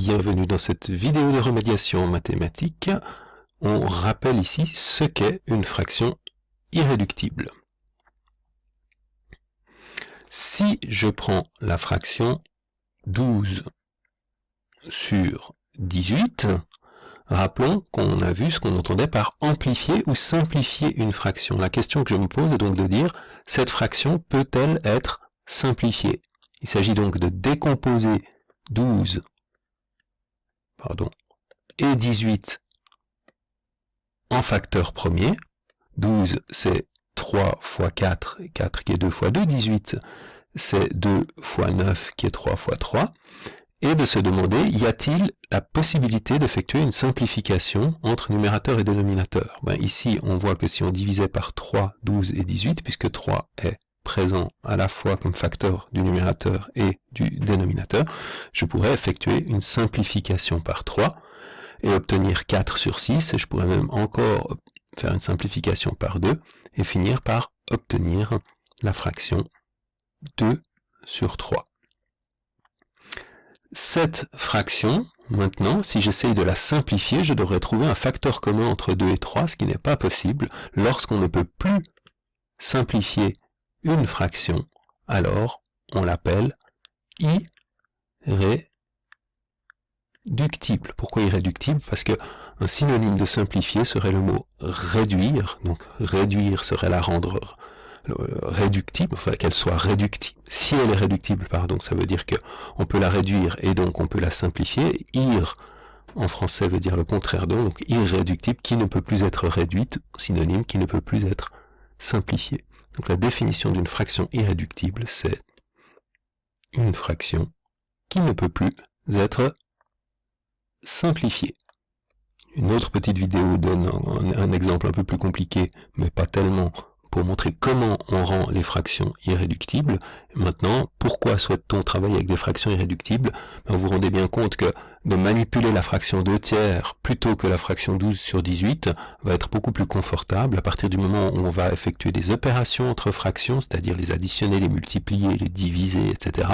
bienvenue dans cette vidéo de remédiation mathématique. On rappelle ici ce qu'est une fraction irréductible. Si je prends la fraction 12 sur 18, rappelons qu'on a vu ce qu'on entendait par amplifier ou simplifier une fraction. La question que je me pose est donc de dire, cette fraction peut-elle être simplifiée? Il s'agit donc de décomposer 12 et 18 en facteur premier. 12 c'est 3 fois 4, 4 qui est 2 fois 2, 18 c'est 2 fois 9 qui est 3 fois 3, et de se demander, y a-t-il la possibilité d'effectuer une simplification entre numérateur et dénominateur? Ici on voit que si on divisait par 3, 12 et 18, puisque 3 est présent à la fois comme facteur du numérateur et du dénominateur, je pourrais effectuer une simplification par 3 et obtenir 4 sur 6, et je pourrais même encore faire une simplification par 2 et finir par obtenir la fraction 2 sur 3. Cette fraction, maintenant, si j'essaye de la simplifier, je devrais trouver un facteur commun entre 2 et 3, ce qui n'est pas possible. Lorsqu'on ne peut plus simplifier une fraction, alors on l'appelle irréductible. Pourquoi irréductible? Parce que un synonyme de simplifier serait le mot réduire, donc réduire serait la rendre réductible, enfin qu'elle soit réductible. Si elle est réductible, pardon, ça veut dire que on peut la réduire et donc on peut la simplifier. Ir en français veut dire le contraire, donc irréductible, qui ne peut plus être réduite, synonyme qui ne peut plus être simplifiée. Donc la définition d'une fraction irréductible, c'est une fraction qui ne peut plus être simplifiée. Une autre petite vidéo donne un exemple un peu plus compliqué, mais pas tellement, pour montrer comment on rend les fractions irréductibles. Maintenant, pourquoi souhaite-t-on travailler avec des fractions irréductibles? Vous vous rendez bien compte que de manipuler la fraction 2 tiers plutôt que la fraction 12 sur 18 va être beaucoup plus confortable à partir du moment où on va effectuer des opérations entre fractions, c'est-à-dire les additionner, les multiplier, les diviser, etc.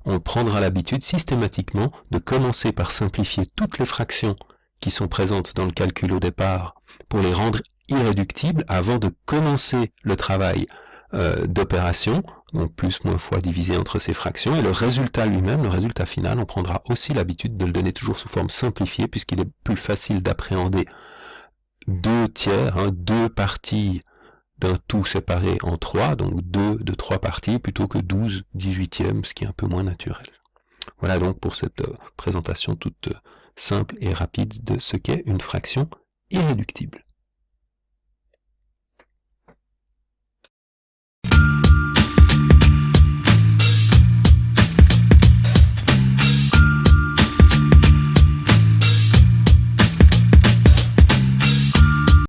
On prendra l'habitude systématiquement de commencer par simplifier toutes les fractions qui sont présentes dans le calcul au départ pour les rendre irréductibles avant de commencer le travail d'opération, donc plus, moins, fois divisé entre ces fractions, et le résultat lui-même, le résultat final, on prendra aussi l'habitude de le donner toujours sous forme simplifiée, puisqu'il est plus facile d'appréhender 2 tiers, deux parties d'un tout séparé en 3, donc 2 de 3 parties, plutôt que 12 18e, ce qui est un peu moins naturel. Voilà donc pour cette présentation toute simple et rapide de ce qu'est une fraction irréductible.